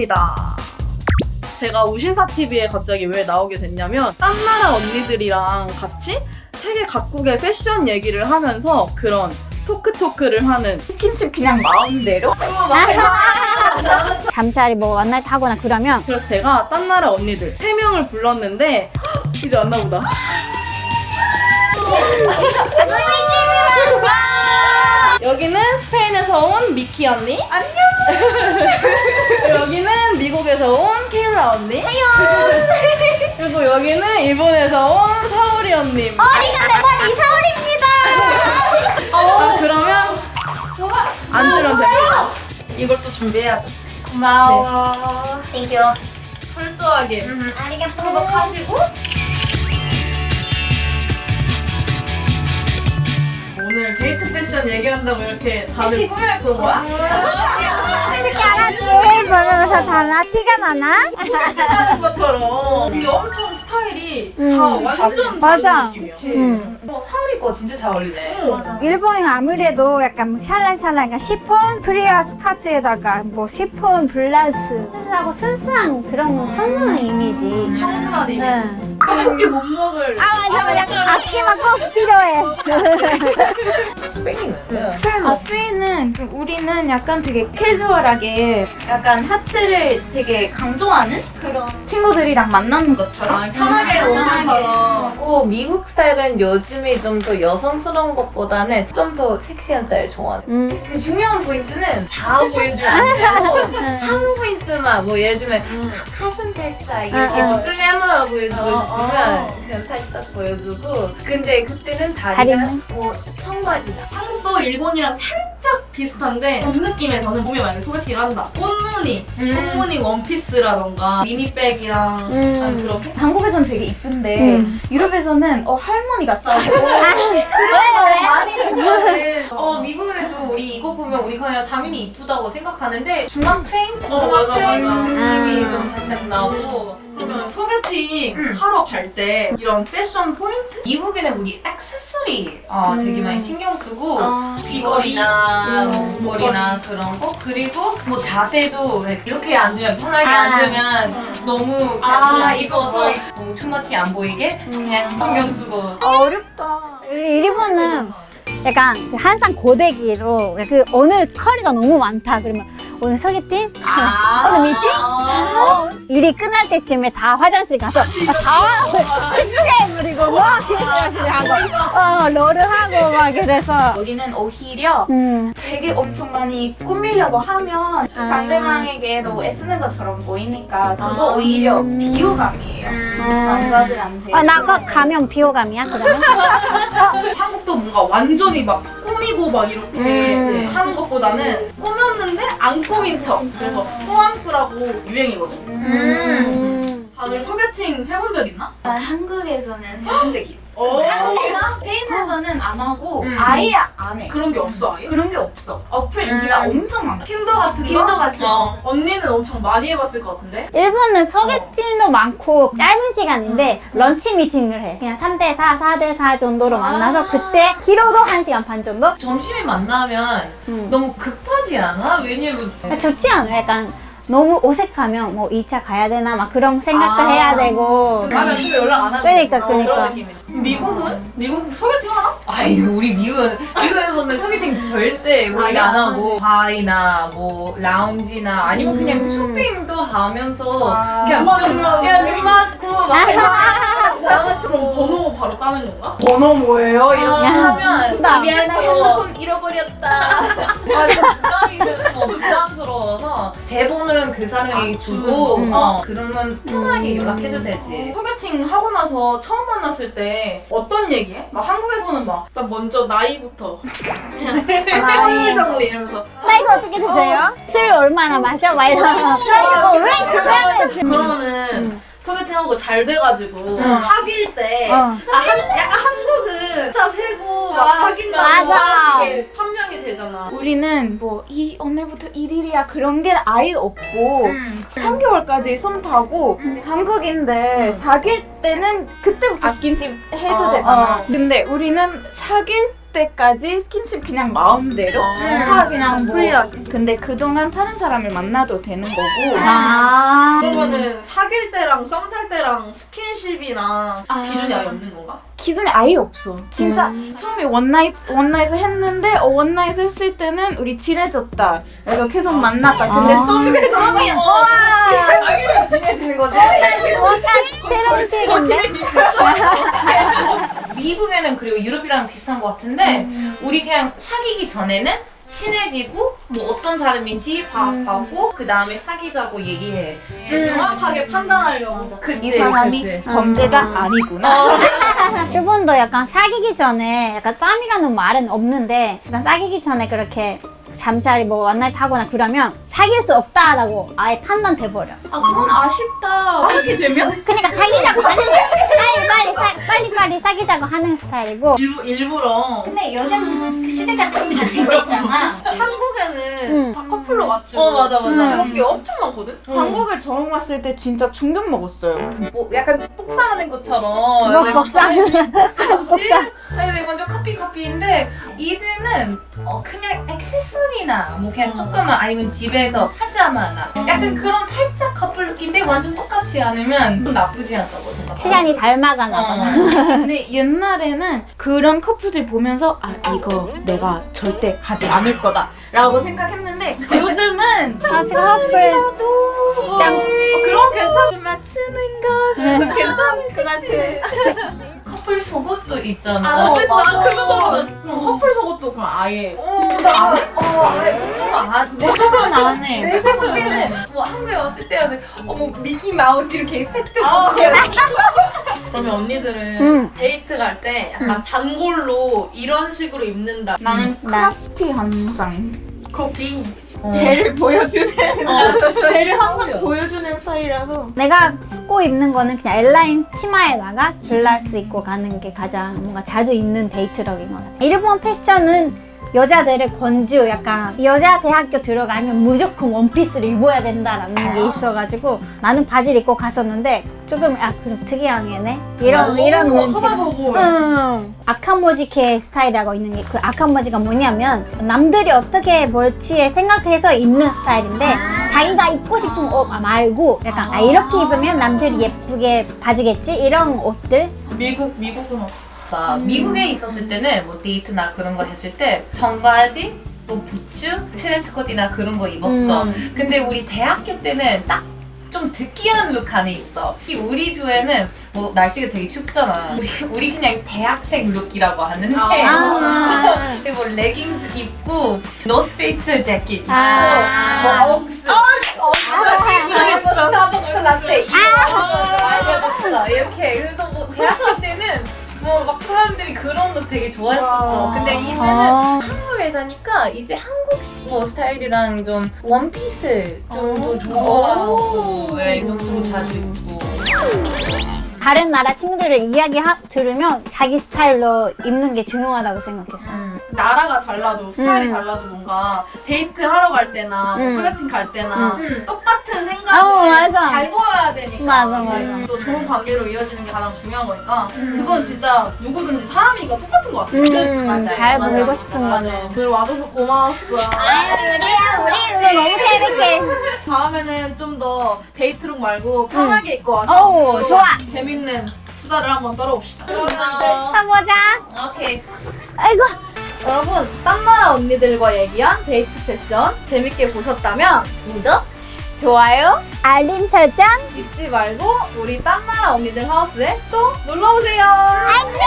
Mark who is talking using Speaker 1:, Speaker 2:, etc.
Speaker 1: 시작합니다. 제가 우신사TV에 갑자기 왜 나오게 됐냐면 딴 나라 언니들이랑 같이 세계 각국의 패션 얘기를 하면서 그런 토크를 하는
Speaker 2: 스킨십 그냥 마음대로?
Speaker 3: 잠자리 뭐 만날 때 하거나 그러면
Speaker 1: 그래서 제가 딴 나라 언니들 3명을 불렀는데 이제 왔나 보다. 여기는 스페인에서 온 미키 언니. 안녕. 여기는 미국에서 온 케일라 언니. 안녕. 그리고 여기는 일본에서 온 사오리 언니.
Speaker 3: 어리가 매번 이사올입니다.
Speaker 1: 아, 그러면 앉으면 됩니다. 이걸 또 준비해야죠.
Speaker 2: 고마워.
Speaker 3: 땡큐.
Speaker 1: 철저하게
Speaker 3: 아리가또.
Speaker 1: 소독하시고 오늘 데이트 패션 얘기한다고 이렇게 다들 꾸며놓은 거야?
Speaker 3: 어떻게 알았지? 보면서 달라? 티가 나나?
Speaker 1: 하는 것처럼 이게 엄청 스타일이 다 완전
Speaker 3: 맞아.
Speaker 1: 다른 느낌이야.
Speaker 2: 사오리 거 진짜 잘 어울리네.
Speaker 3: 일본은 아무래도 약간 샬란샬란, 그러니까 시폰 프리어 스커트에다가 뭐 시폰 블라우스 스스하고 순수한 그런 청순한 이미지.
Speaker 1: 청순한 이미지.
Speaker 3: 응.
Speaker 1: 한국에 못 먹을.
Speaker 3: 맞아. 앞치마 꼭 필요해.
Speaker 2: 스페인은?
Speaker 4: 스페인은 우리는 약간 되게 캐주얼하게 약간 하츠를 되게 강조하는 그런 친구들이랑 만나는 것처럼
Speaker 1: 아, 편하게 온 것처럼.
Speaker 2: 고 미국 스타일은 요즘에 좀 더 여성스러운 것보다는 좀 더 섹시한 스타일 좋아하는. 그 중요한 포인트는 다 보여주면 안 되고 한 포인트만 뭐 예를 들면 가슴 살짝 이렇게 좀 글래머 보여주고 싶으면 그냥 살짝 보여주고 근데 그때는 다리나 뭐 청바지나
Speaker 1: 한국도 일본이랑 살짝 비슷한데 전 느낌에서는 몸이 만약에 소개팅을 한다. 꽃무늬 원피스라던가 미니백이랑 약간 그렇게.
Speaker 4: 한국에선 되게 이쁜데 유럽에서는 할머니 같다고 많이 듣거든.
Speaker 2: 미국에도 우리 이거 보면 우리 그냥 당연히 이쁘다고 생각하는데 중학생,
Speaker 1: 맞아.
Speaker 2: 고등학생 느낌이 좀 살짝 나고
Speaker 1: 그러면 소개팅 하러 갈 때 이런 패션 포인트?
Speaker 2: 미국에는 우리 액세서리 되게 많이 신경 쓰고 귀걸이나 목걸이나 그런 거 그리고 뭐 자세도 이렇게 앉으면 편하게 앉으면 너무 이뻐서 너무 투머치 안 보이게 그냥 신경 쓰고
Speaker 4: 어렵다.
Speaker 3: 일본은 약간 항상 고데기로 그 오늘 커리가 너무 많다 그러면 오늘 소개팅? 오늘 미팅? 일이 끝날 때쯤에 다 화장실 가서 다 시스템 그리고 뭐 열심히 하고 롤을 하고 막 그래서
Speaker 4: 우리는 오히려 되게 엄청 많이 꾸미려고 하면 상대방에게도 애쓰는 것처럼 보이니까 그거 오히려 비호감이에요. 남자들한테.
Speaker 3: 나 가면 비호감이야 그러면?
Speaker 1: 한국도 뭔가 완전히 막 꾸미고 막 이렇게 하는 것보다는 꾸몄는데 안 꾸민 척. 그래서 꾸안꾸라고 유행이거든. 다들 소개팅 해본 적 있나?
Speaker 4: 한국에서는 해본 적이 있어.
Speaker 1: 한국에서?
Speaker 4: 스페인에서는 안 하고 아예 안 해.
Speaker 1: 그런 게 없어 아예?
Speaker 4: 그런 게 없어. 어플 인기가 엄청 많아.
Speaker 1: 틴더 같은 거?
Speaker 4: 틴더 같은 거.
Speaker 1: 언니는 엄청 많이 해봤을 것 같은데?
Speaker 3: 일본은 소개팅도 많고 짧은 시간인데 런치 미팅을 해. 그냥 3대4, 4대4 정도로 만나서 그때 길어도 1시간 반 정도?
Speaker 2: 점심에 만나면 너무 급하지 않아? 왜냐면
Speaker 3: 좋지 않아요? 약간 너무 어색하면 뭐 2차 가야 되나 막 그런 생각도 해야 되고
Speaker 1: 맞아 집에 연락 안 하고
Speaker 3: 그러니까.
Speaker 1: 그런 느낌이야. 미국은? 미국 소개팅 하나?
Speaker 2: 아이 우리 미국에서는 소개팅 절대 우리가 안 하고 바이나 뭐 라운지나 아니면 그냥 쇼핑도 하면서 그냥 눈 맞고 막
Speaker 1: 그럼 번호 바로 따는 건가?
Speaker 2: 번호 뭐예요? 이렇게 하면
Speaker 3: 나
Speaker 4: 미안해 핸드폰 잃어버렸다.
Speaker 2: 부담스러워서 제 번호는 그 사람이 주고 그러면 편하게 연락해도 되지.
Speaker 1: 소개팅 하고 나서 처음 만났을 때 어떤 얘기해? 막 한국에서는 막 일단 먼저 나이부터 그냥 생활 정리 이러면서
Speaker 3: 나이가 어떻게 되세요? 술 얼마나 마셔? 막 이러면서 렌치
Speaker 1: 그러면은 소개팅하고 잘 돼가지고 사귈 때 약간 한국은 진짜 세고 막 사귄다고
Speaker 3: 맞아.
Speaker 1: 이게 판명이 되잖아.
Speaker 4: 우리는 뭐 오늘부터 1일이야 그런 게 아예 없고 3개월까지 썸 타고 한국인데 사귈 때는 그때부터 스킨십 해도 되잖아. 근데 우리는 사귈 때까지 스킨십 그냥 마음대로 그냥 뭐
Speaker 1: 프리하게.
Speaker 4: 근데 그동안 다른 사람을 만나도 되는 거고
Speaker 1: 그러면은 사귈 때랑 썸 탈 때랑 스킨십이랑 기준이 아예 없는 건가?
Speaker 4: 기준이 아예 없어. 진짜 처음에 원나잇을 했는데 원나잇 했을 때는 우리 친해졌다. 그래서 계속 만났다. 근데 썸이
Speaker 2: 당연히 친해지는 거지.
Speaker 3: 새로운
Speaker 2: 더
Speaker 3: 책인데?
Speaker 2: 친해질 수 있어. 미국에는 그리고 유럽이랑 비슷한 것 같은데 우리 그냥 사귀기 전에는 친해지고 뭐 어떤 사람인지 파악하고 그 다음에 사귀자고 얘기해.
Speaker 1: 정확하게 판단하려고.
Speaker 4: 이 사람이 범죄자 아니구나.
Speaker 3: 일본도 약간 사귀기 전에 약간 썸이라는 말은 없는데 약간 사귀기 전에 그렇게 잠자리 뭐 원나잇 하거나 그러면 사귈 수 없다라고 아예 판단돼 버려.
Speaker 4: 그건 아쉽다. 그렇게 되면?
Speaker 3: 그러니까 사귀자고 하는 거야. 빨리 사귀자고 하는 스타일이고.
Speaker 1: 일부러.
Speaker 3: 근데 요즘 그 시대가 좀 바뀌고 있잖아.
Speaker 1: 한국에는 다 커플로 맞추고.
Speaker 2: 맞아.
Speaker 1: 그런 게 엄청 많거든?
Speaker 4: 한국에 처음 왔을 때 진짜 충격 먹었어요.
Speaker 2: 뭐 약간 복사하는 것처럼.
Speaker 3: 뭐 복사?
Speaker 2: 복사지? 아니 먼저 커피인데 이제는 그냥 액세서리나 뭐 그냥 조금만 아니면 집에서 파자마나 약간 그런 살짝 커플 느낌인데 완전 똑같지 않으면 나쁘지 않다고 생각해.
Speaker 3: 취향이 닮아가나 봐.
Speaker 4: 근데 옛날에는 그런 커플들 보면서 이거 내가 절대 하지 않을 거다 라고 생각했는데 요즘은
Speaker 3: 아, 제가 커플
Speaker 4: 시장
Speaker 1: 그럼 괜찮아.
Speaker 2: 맞추는 거 좀 괜찮은 것 같아. 커플 속옷도 있잖아.
Speaker 1: 커플 속옷도 그럼 아예.
Speaker 2: 내
Speaker 4: 그건 안 해.
Speaker 2: 내 생각에는 뭐 한국에 왔을 때는 뭐 미키 마우스 이렇게 세트.
Speaker 1: 그러면 언니들은 데이트 갈 때 약간 단골로 이런 식으로 입는다.
Speaker 4: 나는
Speaker 3: 나.
Speaker 4: 크롭티 항상
Speaker 1: 크롭티.
Speaker 4: 배를 보여주는 배를 항상 보여주는 스타일이라서
Speaker 3: 내가 입고 입는 거는 그냥 엘라인 치마에다가 블라스 입고 가는 게 가장 뭔가 자주 입는 데이트룩인 것 같아. 일본 패션은 여자들의 권주 약간 여자 대학교 들어가면 무조건 원피스를 입어야 된다라는 게 있어가지고 나는 바지를 입고 갔었는데 조금 그럼 특이한 애네 이런 눈치.
Speaker 1: 쳐다보고.
Speaker 3: 아카모지케 스타일이라고 있는 게 그 아카모지가 뭐냐면 남들이 어떻게 볼지에 생각해서 입는 스타일인데 자기가 입고 싶은 옷 말고 약간 이렇게 입으면 남들이 예쁘게 봐주겠지 이런 옷들.
Speaker 1: 미국은
Speaker 2: 미국에 있었을 때는 뭐 데이트나 그런 거 했을 때 청바지, 뭐 부츠, 트렌치코트나 그런 거 입었어. 근데 우리 대학교 때는 딱 좀 느끼한 룩 안에 있어. 우리 주에는 뭐 날씨가 되게 춥잖아. 우리 그냥 대학생 룩이라고 하는데 근데 뭐 레깅스 입고 노스페이스 재킷 입고 뭐 옥스 스타벅스 라떼 이거 알려줬어. 이렇게 그래서 뭐 대학교 때는 뭐 막 사람들이 그런 거 되게 좋아했었어. 근데 이제는 한국에 사니까 이제 한국 뭐 스타일이랑 좀 원피스 좀 더 좋아하고 좀 자주 입고.
Speaker 3: 다른 나라 친구들을 이야기 들으면 자기 스타일로 입는 게 중요하다고 생각했어.
Speaker 1: 나라가 달라도 스타일이 달라도 뭔가 데이트 하러 갈 때나 뭐 소개팅 갈 때나 똑같은 생각을
Speaker 3: 맞아.
Speaker 1: 잘 보여야 되니까.
Speaker 3: 맞아.
Speaker 1: 또 좋은 관계로 이어지는 게 가장 중요한 거니까 그건 진짜 누구든지 사람이니까 똑같은 것 같아.
Speaker 3: 잘 보이고 싶은 거는.
Speaker 1: 오늘 와줘서 고마웠어.
Speaker 3: 우리 오늘 너무 재밌게.
Speaker 1: 다음에는 좀 더 데이트룩 말고 편하게 입고 와서
Speaker 3: 좋아.
Speaker 1: 재밌는 수다를 한번 떨어봅시다.
Speaker 3: 가보자.
Speaker 2: 오케이.
Speaker 3: 아이고.
Speaker 1: 여러분, 딴나라 언니들과 얘기한 데이트 패션 재밌게 보셨다면
Speaker 2: 구독.
Speaker 3: 좋아요. 알림 설정.
Speaker 1: 잊지 말고 우리 딴나라 언니들 하우스에 또 놀러오세요.
Speaker 3: 안녕.